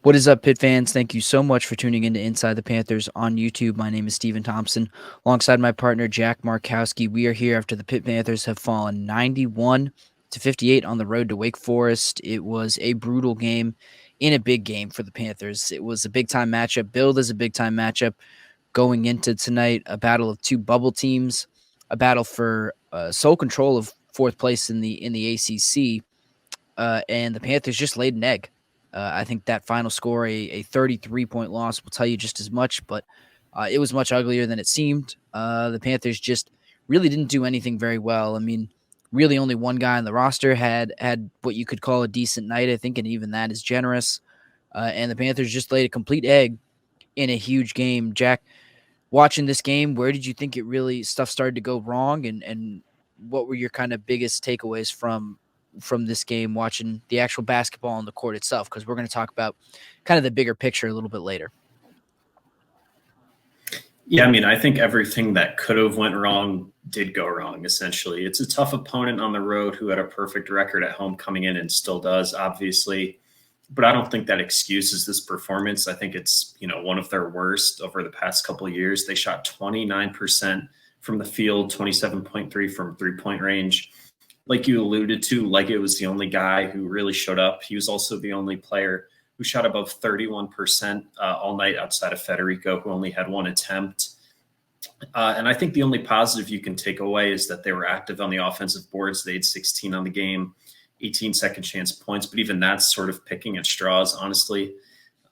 What is up, Pitt fans? Thank you so much for tuning in to Inside the Panthers on YouTube. My name is Stephen Thompson. Alongside my partner, Jack Markowski, we are here after the Pitt Panthers have fallen 91-58 on the road to Wake Forest. It was a brutal game in a big game for the Panthers. It was a big-time matchup, billed as a big-time matchup going into tonight, a battle of two bubble teams, a battle for sole control of fourth place in the ACC. And the Panthers just laid an egg. I think that final score, a 33-point loss, will tell you just as much, but it was much uglier than it seemed. The Panthers just really didn't do anything very well. I mean, really only one guy on the roster had what you could call a decent night, I think, and even that is generous. And the Panthers just laid a complete egg in a huge game. Jack, watching this game, where did you think it really stuff started to go wrong, and what were your kind of biggest takeaways from this game, watching the actual basketball on the court itself? Because we're going to talk about kind of the bigger picture a little bit later. Yeah, I mean, I think everything that could have went wrong did go wrong, essentially. It's a tough opponent on the road who had a perfect record at home coming in and still does, obviously. But I don't think that excuses this performance. I think it's, one of their worst over the past couple of years. They shot 29% from the field, 27.3 from three-point range. Like you alluded to, Leggett was the only guy who really showed up. He was also the only player who shot above 31% all night outside of Federico, who only had one attempt. And I think the only positive you can take away is that they were active on the offensive boards. They had 16 on the game, 18 second chance points, but even that's sort of picking at straws, honestly.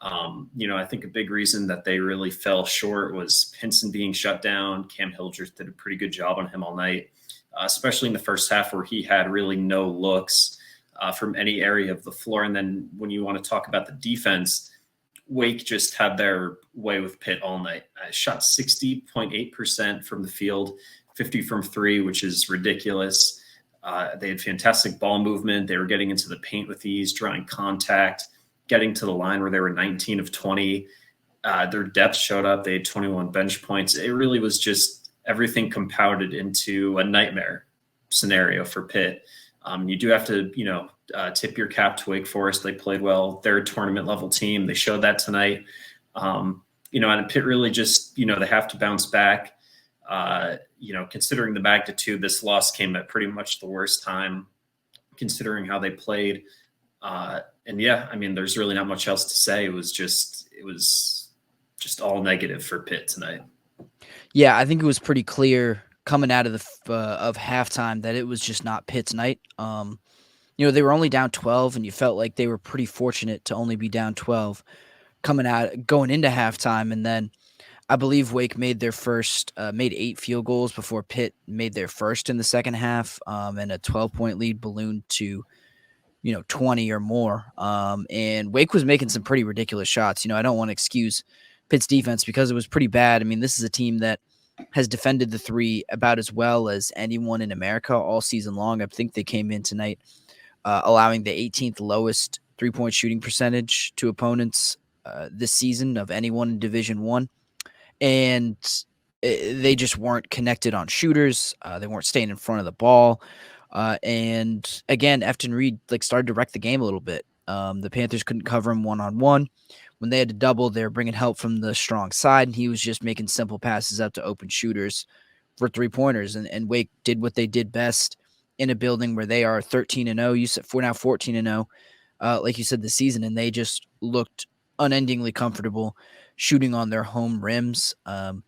I think a big reason that they really fell short was Pinson being shut down. Cam Hildreth did a pretty good job on him all night, especially in the first half where he had really no looks from any area of the floor. And then when you want to talk about the defense, Wake just had their way with Pitt all night. Shot 60.8% from the field, 50 from three, which is ridiculous. They had fantastic ball movement. They were getting into the paint with ease, drawing contact, getting to the line where they were 19 of 20. Their depth showed up. They had 21 bench points. It really was just everything compounded into a nightmare scenario for Pitt. You do have to, tip your cap to Wake Forest. They played well. They're a tournament level team. They showed that tonight. And Pitt really just, they have to bounce back. Considering the magnitude, this loss came at pretty much the worst time, considering how they played. There's really not much else to say. It was just all negative for Pitt tonight. Yeah, I think it was pretty clear coming out of of halftime that it was just not Pitt's night. They were only down 12, and you felt like they were pretty fortunate to only be down 12 going into halftime. And then I believe Wake made 8 field goals before Pitt made their first in the second half, and a 12-point lead ballooned to 20 or more. And Wake was making some pretty ridiculous shots. I don't want to excuse Pitt's defense because it was pretty bad. I mean, this is a team that has defended the three about as well as anyone in America all season long. I think they came in tonight allowing the 18th lowest three-point shooting percentage to opponents this season of anyone in Division I. And they just weren't connected on shooters. They weren't staying in front of the ball. And again, Efton Reed started to wreck the game a little bit. The Panthers couldn't cover him one-on-one. When they had to double, they were bringing help from the strong side, and he was just making simple passes out to open shooters for three-pointers. And Wake did what they did best in a building where they are 13-0. You said we're now 14-0, like you said, this season, and they just looked unendingly comfortable shooting on their home rims. And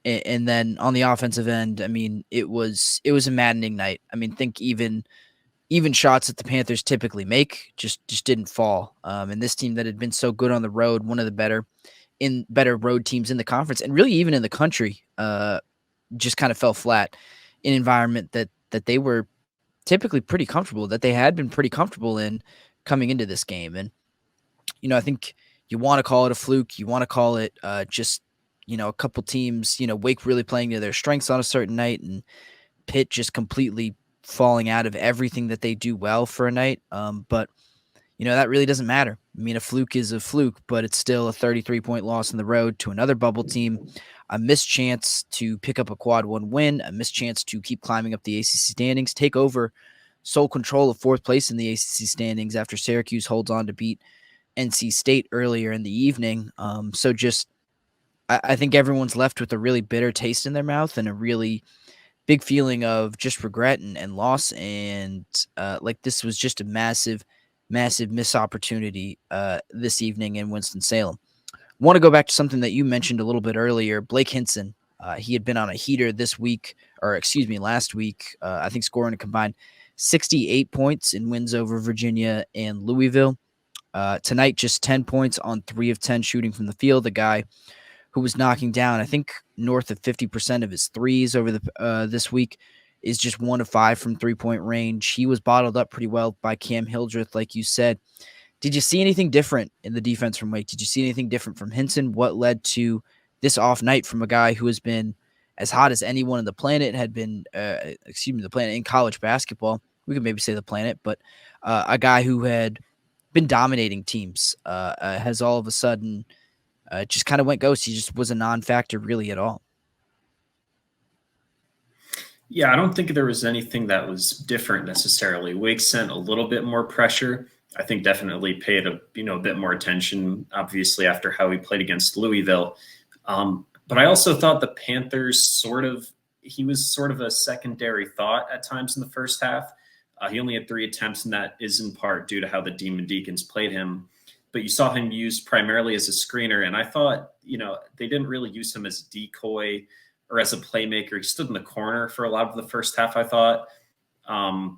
then on the offensive end, I mean, it was a maddening night. I mean, think even shots that the Panthers typically make just didn't fall. And this team that had been so good on the road, one of the better road teams in the conference, and really even in the country, just kind of fell flat in an environment that they were typically pretty comfortable, that they had been pretty comfortable in coming into this game. And, I think you want to call it a fluke. You want to call it just, a couple teams, Wake really playing to their strengths on a certain night, and Pitt just completely falling out of everything that they do well for a night. But that really doesn't matter. I mean, a fluke is a fluke, but it's still a 33-point loss on the road to another bubble team, a missed chance to pick up a quad one win, a missed chance to keep climbing up the ACC standings, take over sole control of fourth place in the ACC standings after Syracuse holds on to beat NC State earlier in the evening. So just I think everyone's left with a really bitter taste in their mouth and a really big feeling of just regret and loss. And like this was just a massive, massive missed opportunity this evening in Winston-Salem. Want to go back to something that you mentioned a little bit earlier, Blake Hinson. He had been on a heater this week, or excuse me, last week. I think scoring a combined 68 points in wins over Virginia and Louisville. Tonight, just 10 points on 3 of 10 shooting from the field. The guy who was knocking down, I think, north of 50% of his threes over the this week, is just 1 of 5 from 3-point range. He was bottled up pretty well by Cam Hildreth, like you said. Did you see anything different in the defense from Wake? Did you see anything different from Hinson? What led to this off night from a guy who has been as hot as anyone on the planet, had been, the planet in college basketball? We could maybe say the planet, but a guy who had been dominating teams has all of a sudden just kind of went ghost. He just was a non-factor really at all. Yeah, I don't think there was anything that was different necessarily. Wake sent a little bit more pressure. I think definitely paid a bit more attention, obviously, after how he played against Louisville. But I also thought the Panthers he was sort of a secondary thought at times in the first half. He only had 3 attempts, and that is in part due to how the Demon Deacons played him. But you saw him used primarily as a screener, and I thought, they didn't really use him as a decoy or as a playmaker. He stood in the corner for a lot of the first half, I thought.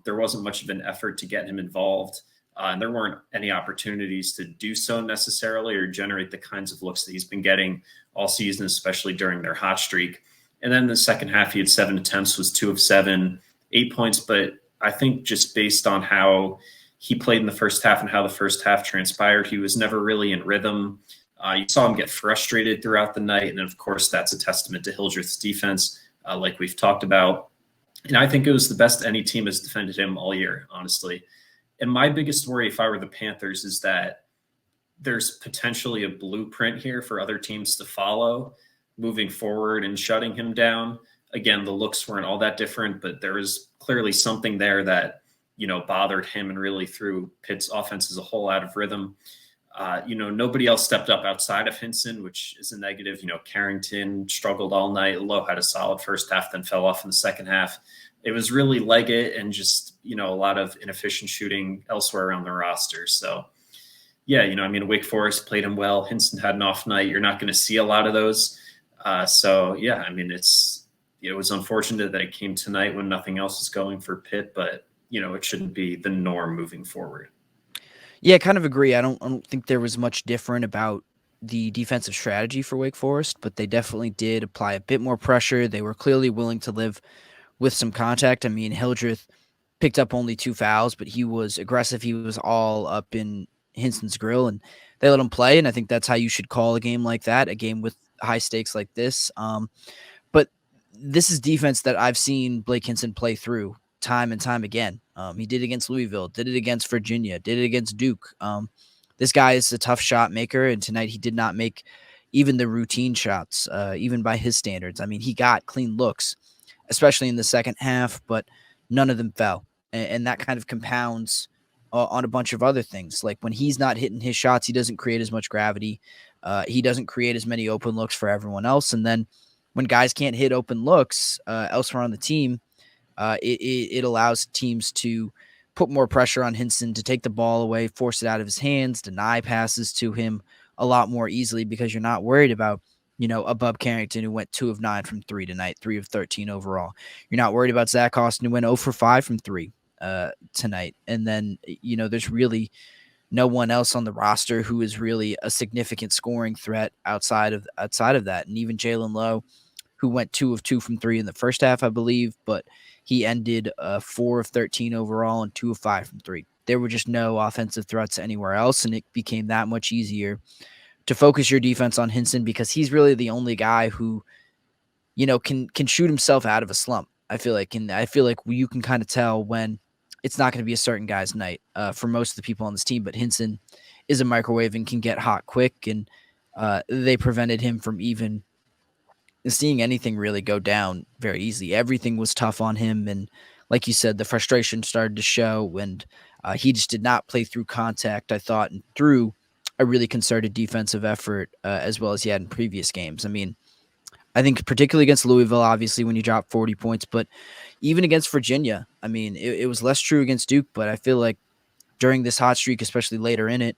There wasn't much of an effort to get him involved. And there weren't any opportunities to do so necessarily or generate the kinds of looks that he's been getting all season, especially during their hot streak. And then the second half, he had 7 attempts, was 2 of 7, 8 points. But I think just based on how he played in the first half and how the first half transpired, he was never really in rhythm. You saw him get frustrated throughout the night. And of course, that's a testament to Hildreth's defense, like we've talked about. And I think it was the best any team has defended him all year, honestly. And my biggest worry, if I were the Panthers, is that there's potentially a blueprint here for other teams to follow moving forward and shutting him down. Again, the looks weren't all that different, but there was clearly something there that, bothered him and really threw Pitt's offense as a whole out of rhythm. Nobody else stepped up outside of Hinson, which is a negative. Carrington struggled all night. Lowe had a solid first half, then fell off in the second half. It was really Leggett and just, a lot of inefficient shooting elsewhere around the roster. So, yeah, Wake Forest played him well. Hinson had an off night. You're not going to see a lot of those. It was unfortunate that it came tonight when nothing else is going for Pitt, but, it shouldn't be the norm moving forward. Yeah, I kind of agree. I don't think there was much different about the defensive strategy for Wake Forest, but they definitely did apply a bit more pressure. They were clearly willing to live with some contact. I mean, Hildreth picked up only 2 fouls, but he was aggressive. He was all up in Hinson's grill, and they let him play. And I think that's how you should call a game like that, a game with high stakes like this. But this is defense that I've seen Blake Hinson play through time and time again. He did it against Louisville, did it against Virginia, did it against Duke. This guy is a tough shot maker, and tonight he did not make even the routine shots, even by his standards. I mean, he got clean looks, especially in the second half, but none of them fell. And that kind of compounds on a bunch of other things. Like when he's not hitting his shots, he doesn't create as much gravity. He doesn't create as many open looks for everyone else. And then when guys can't hit open looks elsewhere on the team, it allows teams to put more pressure on Hinson to take the ball away, force it out of his hands, deny passes to him a lot more easily because you're not worried about, a Bub Carrington who went 2 of 9 from 3 tonight, 3 of 13 overall. You're not worried about Zach Austin who went 0 for 5 from 3 tonight. And then, there's really no one else on the roster who is really a significant scoring threat outside of that. And even Jalen Lowe, who went 2 of 2 from 3 in the first half, I believe, but he ended 4 of 13 overall and 2 of 5 from 3. There were just no offensive threats anywhere else, and it became that much easier to focus your defense on Hinson because he's really the only guy who, can shoot himself out of a slump. I feel like you can kind of tell when it's not going to be a certain guy's night for most of the people on this team, but Hinson is a microwave and can get hot quick, and they prevented him from even seeing anything really go down very easily. Everything was tough on him, and like you said, the frustration started to show, and he just did not play through contact, I thought, and through a really concerted defensive effort as well as he had in previous games. I mean, I think particularly against Louisville, obviously when you drop 40 points, but even against Virginia, I mean, it was less true against Duke, but I feel like during this hot streak, especially later in it,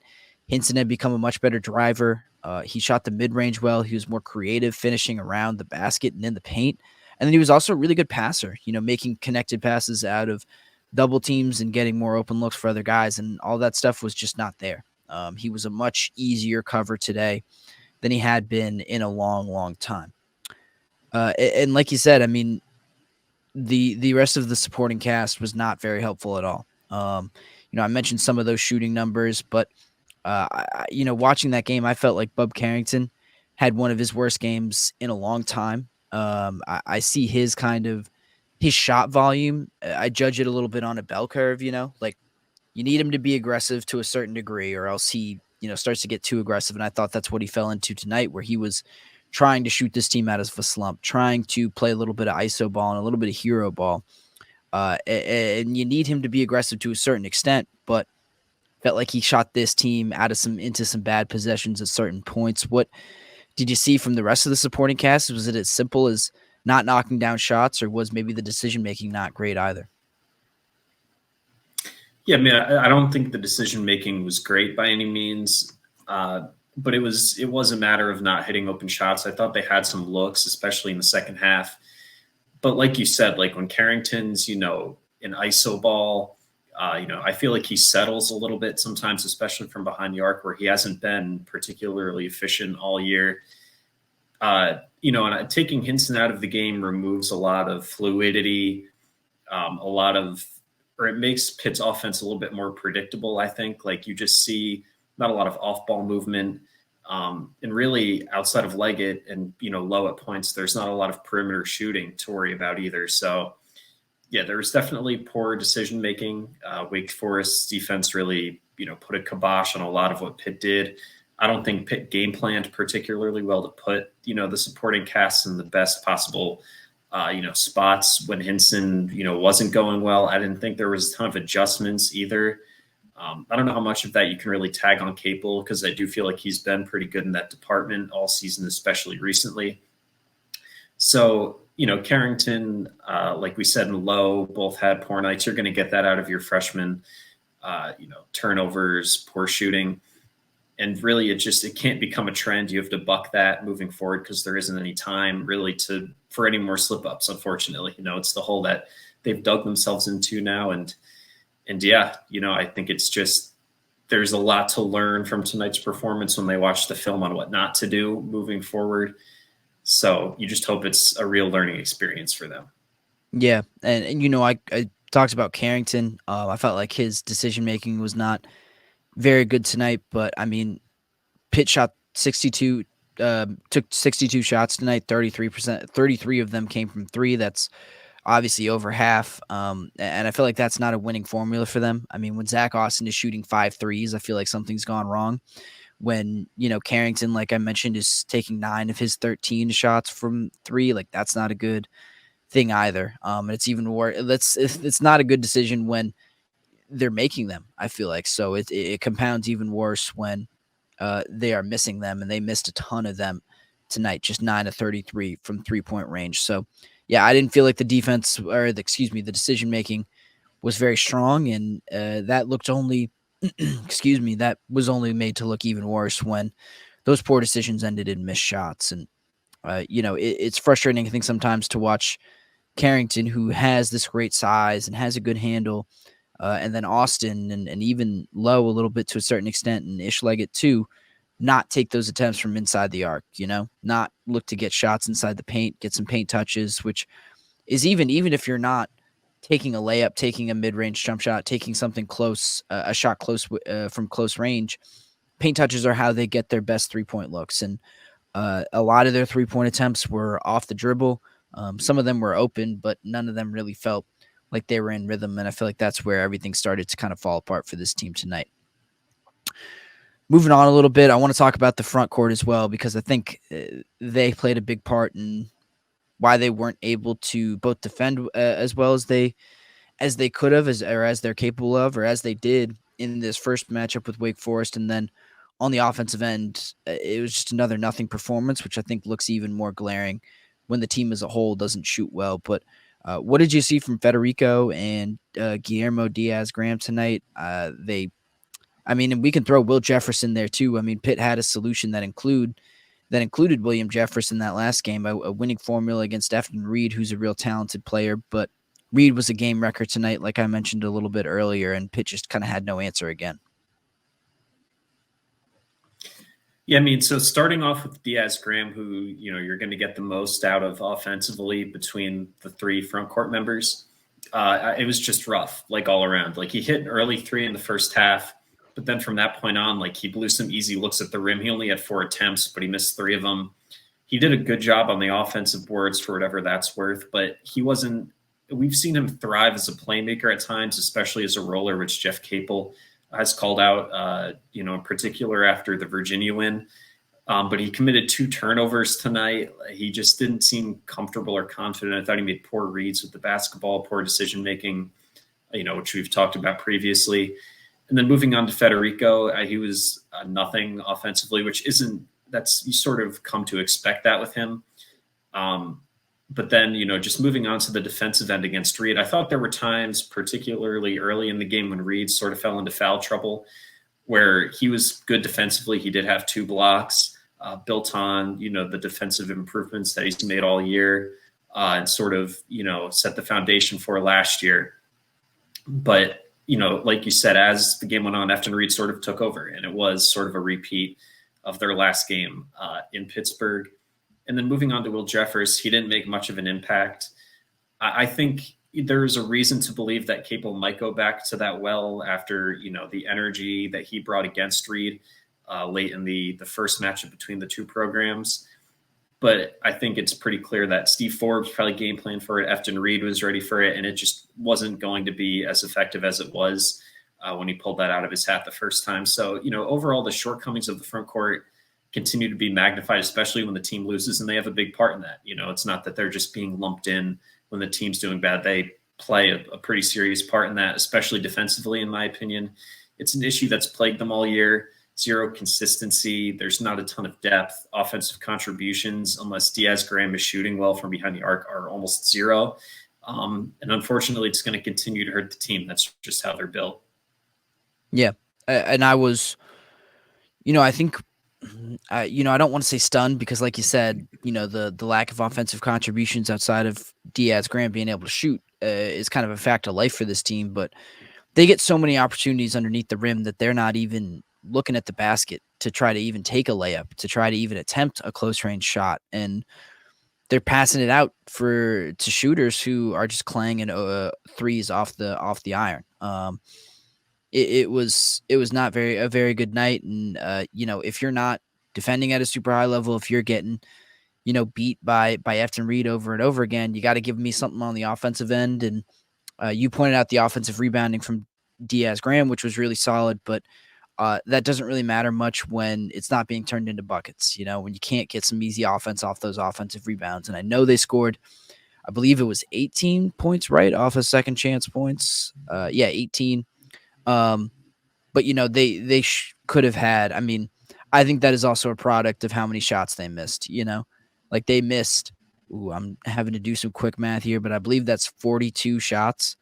Hinson had become a much better driver. He shot the mid-range well. He was more creative, finishing around the basket and in the paint. And then he was also a really good passer, making connected passes out of double teams and getting more open looks for other guys. And all that stuff was just not there. He was a much easier cover today than he had been in a long, long time. And like you said, I mean, the rest of the supporting cast was not very helpful at all. I mentioned some of those shooting numbers, but watching that game, I felt like Bub Carrington had one of his worst games in a long time. I see his shot volume. I judge it a little bit on a bell curve. Like you need him to be aggressive to a certain degree, or else he starts to get too aggressive. And I thought that's what he fell into tonight, where he was trying to shoot this team out of a slump, trying to play a little bit of ISO ball and a little bit of hero ball. And you need him to be aggressive to a certain extent, but felt like he shot this team into some bad possessions at certain points. What did you see from the rest of the supporting cast? Was it as simple as not knocking down shots, or was maybe the decision making not great either? Yeah, I mean, I don't think the decision making was great by any means, but it was a matter of not hitting open shots. I thought they had some looks, especially in the second half. But like you said, like when Carrington's, an ISO ball, I feel like he settles a little bit sometimes, especially from behind the arc, where he hasn't been particularly efficient all year. And taking Hinson out of the game removes a lot of fluidity, or it makes Pitt's offense a little bit more predictable. I think like you just see not a lot of off ball movement. And really outside of Leggett and, low at points, there's not a lot of perimeter shooting to worry about either. So yeah, there was definitely poor decision-making. Wake Forest's defense really, put a kibosh on a lot of what Pitt did. I don't think Pitt game planned particularly well to put, the supporting cast in the best possible, spots when Hinson, wasn't going well. I didn't think there was a ton of adjustments either. I don't know how much of that you can really tag on Capel, because I do feel like he's been pretty good in that department all season, especially recently. So, Carrington, like we said, and Lowe both had poor nights. You're going to get that out of your freshmen, turnovers, poor shooting. And really, it can't become a trend. You have to buck that moving forward, because there isn't any time really for any more slip ups, unfortunately. It's the hole that they've dug themselves into now. And yeah, I think it's just, there's a lot to learn from tonight's performance when they watch the film on what not to do moving forward. So you just hope it's a real learning experience for them. Yeah. And I talked about Carrington. I felt like his decision-making was not very good tonight, but I mean, Pitt shot 62, took 62 shots tonight, 33%, 33 of them came from three. That's obviously over half. And I feel like that's not a winning formula for them. I mean, when Zach Austin is shooting 5 threes, I feel like something's gone wrong. When, Carrington, like I mentioned, is taking 9 of his 13 shots from three, like that's not a good thing either. It's even worse. It's not a good decision when they're making them, I feel like. So it compounds even worse when they are missing them, and they missed a ton of them tonight, just 9 of 33 from 3-point range. So yeah, I didn't feel like the defense the decision making was very strong, and that looked only that was only made to look even worse when those poor decisions ended in missed shots. And it's frustrating, I think, sometimes to watch Carrington, who has this great size and has a good handle, and then Austin and even Lowe a little bit to a certain extent, and Ish Leggett too, not take those attempts from inside the arc, not look to get shots inside the paint, get some paint touches, which is even if you're not taking a layup, taking a mid-range jump shot, taking something close, a shot close from close range, paint touches are how they get their best 3-point looks. And a lot of their 3-point attempts were off the dribble. Some of them were open, but none of them really felt like they were in rhythm. And I feel like that's where everything started to kind of fall apart for this team tonight. Moving on a little bit, I want to talk about the front court as well, because I think they played a big part in why they weren't able to both defend as well as they could have, or as they're capable of, or as they did in this first matchup with Wake Forest, and then on the offensive end, it was just another nothing performance, which I think looks even more glaring when the team as a whole doesn't shoot well. But what did you see from Federico and Guillermo Diaz-Graham tonight? And we can throw Will Jefferson there too. I mean, Pitt had a solution that included William Jefferson that last game, a winning formula against Efton Reed, who's a real talented player. But Reed was a game wrecker tonight, like I mentioned a little bit earlier, and Pitt just kind of had no answer again. Yeah, I mean, so starting off with Diaz-Graham, who, you're going to get the most out of offensively between the three front court members, it was just rough, like all around. Like he hit an early three in the first half, but then from that point on, like he blew some easy looks at the rim. He only had 4 attempts, but he missed 3 of them. He did a good job on the offensive boards for whatever that's worth, but we've seen him thrive as a playmaker at times, especially as a roller, which Jeff Capel has called out, in particular after the Virginia win. But he committed 2 turnovers tonight. He just didn't seem comfortable or confident. I thought he made poor reads with the basketball, poor decision-making, which we've talked about previously. And then moving on to Federico, he was nothing offensively, you sort of come to expect that with him. But then, just moving on to the defensive end against Reed, I thought there were times, particularly early in the game when Reed sort of fell into foul trouble, where he was good defensively. He did have 2 blocks built on, the defensive improvements that he's made all year and sort of, set the foundation for last year. But, like you said, as the game went on, Efton Reed sort of took over, and it was sort of a repeat of their last game in Pittsburgh. And then moving on to Will Jeffers, he didn't make much of an impact. I think there's a reason to believe that Capel might go back to that well after, the energy that he brought against Reed late in the first matchup between the 2 programs. But I think it's pretty clear that Steve Forbes probably game planned for it. Efton Reed was ready for it, and it just wasn't going to be as effective as it was when he pulled that out of his hat the first time. So, overall, the shortcomings of the front court continue to be magnified, especially when the team loses, and they have a big part in that. It's not that they're just being lumped in when the team's doing bad. They play a pretty serious part in that, especially defensively, in my opinion. It's an issue that's plagued them all year. 0 consistency. There's not a ton of depth. Offensive contributions, unless Diaz-Graham is shooting well from behind the arc, are almost 0. And unfortunately, it's going to continue to hurt the team. That's just how they're built. Yeah. And I was, I think, I don't want to say stunned because, like you said, the lack of offensive contributions outside of Diaz-Graham being able to shoot is kind of a fact of life for this team. But they get so many opportunities underneath the rim that they're not even looking at the basket to try to even take a layup, to try to even attempt a close range shot. And they're passing it out to shooters who are just clanging threes off the iron. It was not a very good night. And, if you're not defending at a super high level, if you're getting, beat by Efton Reed over and over again, you got to give me something on the offensive end. And you pointed out the offensive rebounding from Diaz-Graham, which was really solid, but that doesn't really matter much when it's not being turned into buckets, when you can't get some easy offense off those offensive rebounds. And I know they scored, I believe it was 18 points, right, off of second chance points. 18. But, they could have had, I think that is also a product of how many shots they missed, like they missed, I'm having to do some quick math here, but I believe that's 42 shots.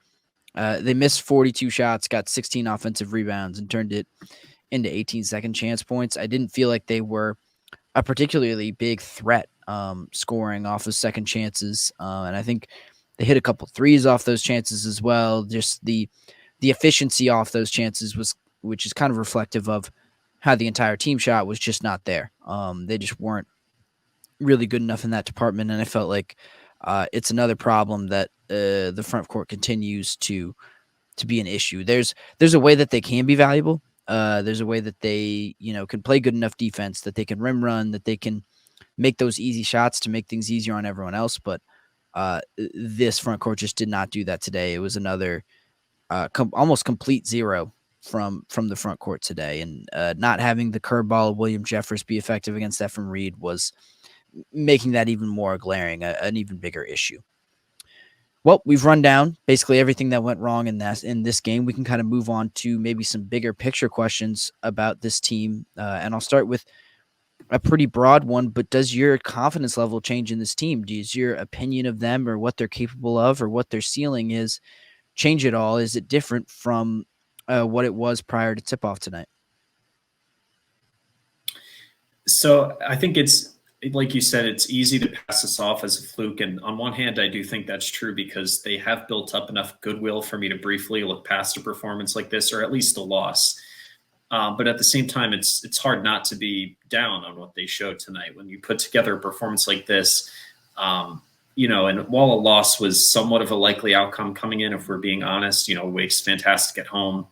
They missed 42 shots, got 16 offensive rebounds, and turned it into 18 second chance points. I didn't feel like they were a particularly big threat scoring off of second chances. And I think they hit a couple threes off those chances as well. Just the efficiency off those chances which is kind of reflective of how the entire team shot, was just not there. They just weren't really good enough in that department. And I felt like it's another problem that the front court continues to be an issue. There's a way that they can be valuable. There's a way that they, can play good enough defense, that they can rim run, that they can make those easy shots to make things easier on everyone else. But this front court just did not do that today. It was another almost complete 0 from the front court today. And not having the curveball of William Jeffers be effective against Efton Reed was making that even more glaring, an even bigger issue. Well, we've run down basically everything that went wrong in this game. We can kind of move on to maybe some bigger picture questions about this team, and I'll start with a pretty broad one. But does your confidence level change in this team? Does your opinion of them or what they're capable of or what their ceiling is change at all? Is it different from what it was prior to tip off tonight? So I think it's like you said, it's easy to pass this off as a fluke. And on one hand, I do think that's true because they have built up enough goodwill for me to briefly look past a performance like this, or at least a loss. But at the same time, it's hard not to be down on what they showed tonight. When you put together a performance like this, and while a loss was somewhat of a likely outcome coming in, if we're being honest, Wake's fantastic at home.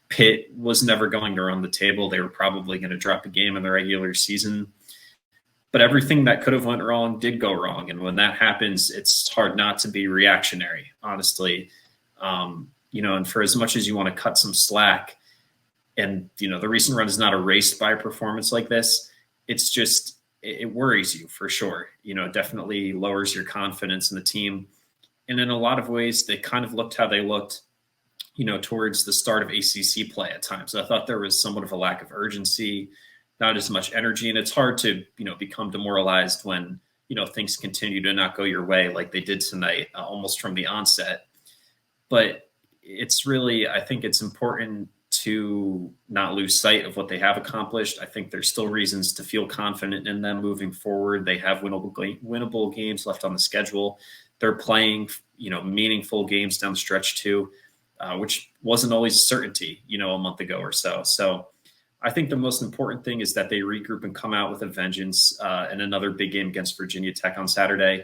Pitt was never going to run the table. They were probably going to drop a game in the regular season. But everything that could have went wrong did go wrong. And when that happens, it's hard not to be reactionary, honestly. And for as much as you want to cut some slack, and, the recent run is not erased by a performance like this, it's just, it worries you for sure. It definitely lowers your confidence in the team. And in a lot of ways, they kind of looked how they looked towards the start of ACC play at times. I thought there was somewhat of a lack of urgency, not as much energy. And it's hard to, become demoralized when, things continue to not go your way like they did tonight, almost from the onset. But it's really, I think it's important to not lose sight of what they have accomplished. I think there's still reasons to feel confident in them moving forward. They have winnable games left on the schedule. They're playing, meaningful games down the stretch too. Which wasn't always a certainty, a month ago or so. So I think the most important thing is that they regroup and come out with a vengeance in another big game against Virginia Tech on Saturday.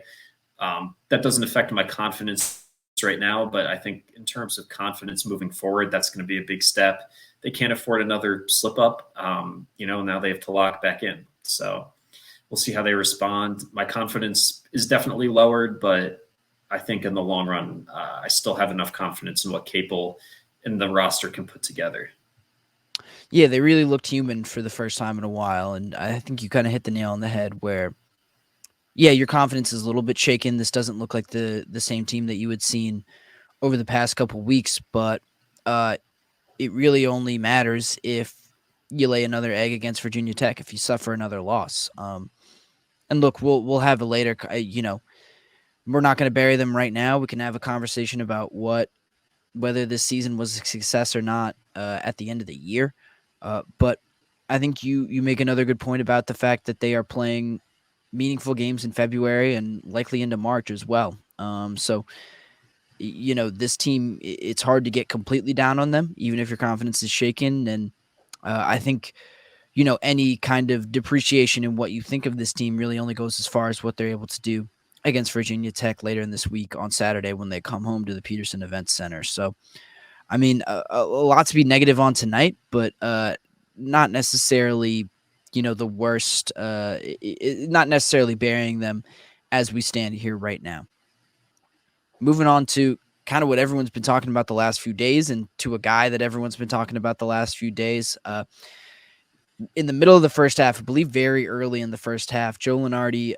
That doesn't affect my confidence right now, but I think in terms of confidence moving forward, that's going to be a big step. They can't afford another slip up. Now they have to lock back in. So we'll see how they respond. My confidence is definitely lowered, but I think in the long run, I still have enough confidence in what Capel and the roster can put together. Yeah, they really looked human for the first time in a while, and I think you kind of hit the nail on the head where, yeah, your confidence is a little bit shaken. This doesn't look like the same team that you had seen over the past couple weeks, but it really only matters if you lay another egg against Virginia Tech, if you suffer another loss. And look, we'll have a later, we're not going to bury them right now. We can have a conversation about whether this season was a success or not at the end of the year. But I think you make another good point about the fact that they are playing meaningful games in February and likely into March as well. So this team, it's hard to get completely down on them, even if your confidence is shaken. And I think, any kind of depreciation in what you think of this team really only goes as far as what they're able to do against Virginia Tech later in this week on Saturday when they come home to the Peterson Events Center. So, I mean, a lot to be negative on tonight, but not necessarily, the worst, not necessarily burying them as we stand here right now. Moving on to kind of what everyone's been talking about the last few days and to a guy that everyone's been talking about the last few days. In the middle of the first half, I believe very early in the first half, Joe Lunardi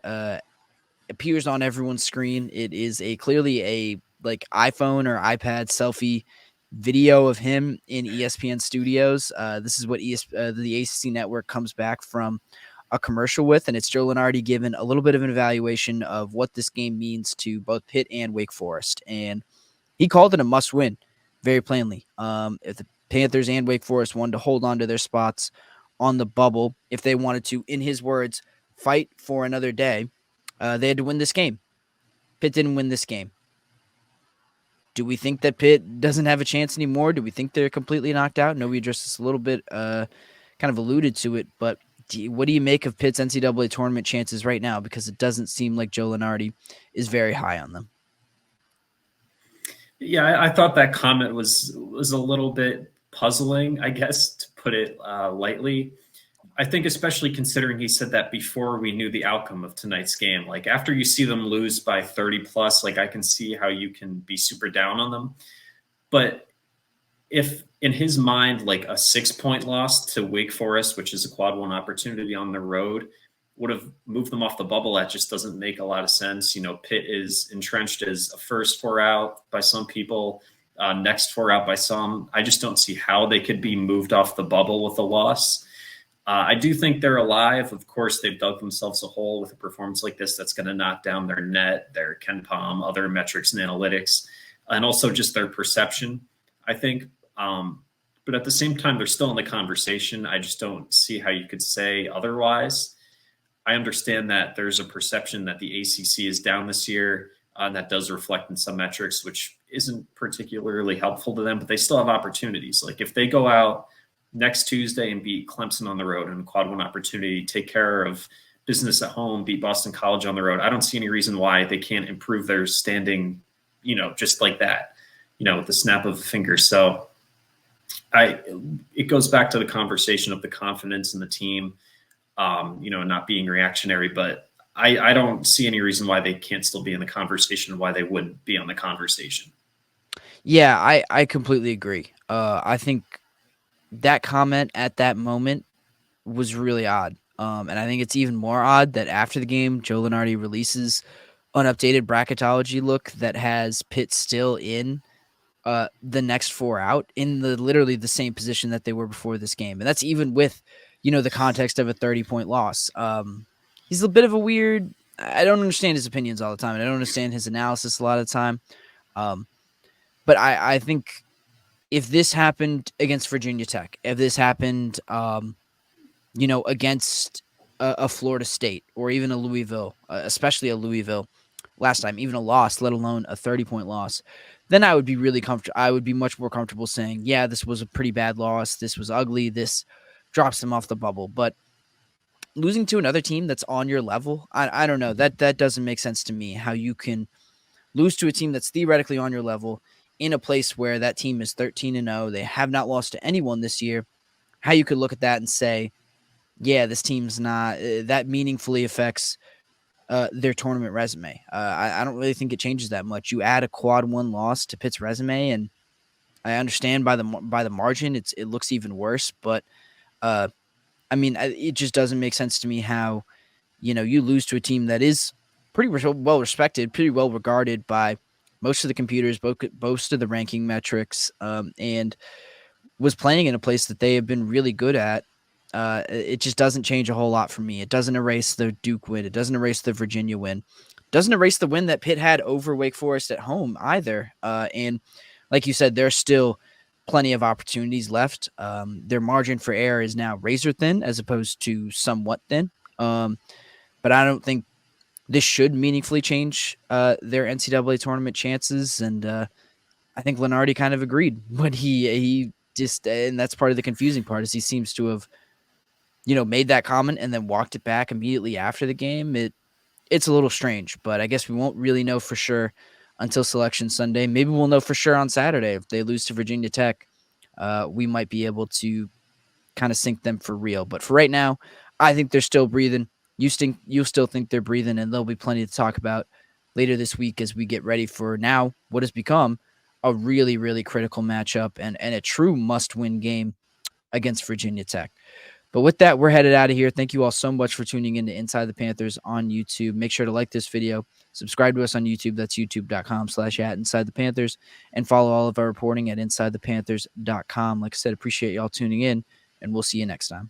appears on everyone's screen. It is clearly a iPhone or iPad selfie video of him in ESPN studios. This is what the ACC network comes back from a commercial with, and it's Joe Lunardi giving a little bit of an evaluation of what this game means to both Pitt and Wake Forest. And he called it a must win very plainly. If the Panthers and Wake Forest wanted to hold on to their spots on the bubble, if they wanted to, in his words, fight for another day, they had to win this game. Pitt didn't win this game. Do we think that Pitt doesn't have a chance anymore? Do we think they're completely knocked out? No, we addressed this a little bit, kind of alluded to it, but what do you make of Pitt's NCAA tournament chances right now? Because it doesn't seem like Joe Lunardi is very high on them. Yeah, I thought that comment was a little bit puzzling, I guess, to put it lightly. I think especially considering he said that before we knew the outcome of tonight's game. Like after you see them lose by 30 plus, I can see how you can be super down on them. But if in his mind, a 6-point loss to Wake Forest, which is a quad one opportunity on the road, would have moved them off the bubble. That just doesn't make a lot of sense. Pitt is entrenched as a first four out by some people, next four out by some. I just don't see how they could be moved off the bubble with a loss. I do think they're alive. Of course, they've dug themselves a hole with a performance like this that's going to knock down their net, their KenPom, other metrics and analytics, and also just their perception, I think. But at the same time, they're still in the conversation. I just don't see how you could say otherwise. I understand that there's a perception that the ACC is down this year, and that does reflect in some metrics, which isn't particularly helpful to them, but they still have opportunities. Like if they go out next Tuesday and beat Clemson on the road in a quad one opportunity, take care of business at home, beat Boston College on the road, I don't see any reason why they can't improve their standing, just like that, with the snap of a finger. So it goes back to the conversation of the confidence in the team, not being reactionary, but I don't see any reason why they can't still be in the conversation, why they wouldn't be on the conversation. Yeah, I completely agree. I think that comment at that moment was really odd. And I think it's even more odd that after the game, Joe Lunardi releases an updated bracketology look that has Pitt still in the next four out in literally the same position that they were before this game. And that's even with, the context of a 30-point loss. He's a bit of a weird, I don't understand his opinions all the time. And I don't understand his analysis a lot of the time. But I think if this happened against Virginia Tech, if this happened, against a Florida State or even a Louisville, especially a Louisville last time, even a loss, let alone a 30-point loss, then I would be really comfortable. I would be much more comfortable saying, yeah, this was a pretty bad loss. This was ugly. This drops them off the bubble. But losing to another team that's on your level, I don't know. That doesn't make sense to me, how you can lose to a team that's theoretically on your level in a place where that team is 13-0. They have not lost to anyone this year. How you could look at that and say, yeah, this team's not that meaningfully affects their tournament resume. I don't really think it changes that much. You add a quad one loss to Pitt's resume, and I understand by the margin, it looks even worse. But it just doesn't make sense to me how you lose to a team that is pretty well respected, pretty well regarded by most of the computers, most of the ranking metrics, and was playing in a place that they have been really good at. It just doesn't change a whole lot for me. It doesn't erase the Duke win. It doesn't erase the Virginia win. It doesn't erase the win that Pitt had over Wake Forest at home either. And like you said, there's still plenty of opportunities left. Their margin for error is now razor thin as opposed to somewhat thin. But I don't think this should meaningfully change their NCAA tournament chances. And I think Lunardi kind of agreed, but he just, and that's part of the confusing part, is he seems to have made that comment and then walked it back immediately after the game. It's a little strange, but I guess we won't really know for sure until Selection Sunday. Maybe we'll know for sure on Saturday. If they lose to Virginia Tech, we might be able to kind of sink them for real. But for right now, I think they're still breathing. You still think they're breathing, and there'll be plenty to talk about later this week as we get ready for now what has become a really, really critical matchup and a true must-win game against Virginia Tech. But with that, we're headed out of here. Thank you all so much for tuning in to Inside the Panthers on YouTube. Make sure to like this video, subscribe to us on YouTube. That's youtube.com/@InsideThePanthers, and follow all of our reporting at InsideThePanthers.com. Like I said, appreciate y'all tuning in, and we'll see you next time.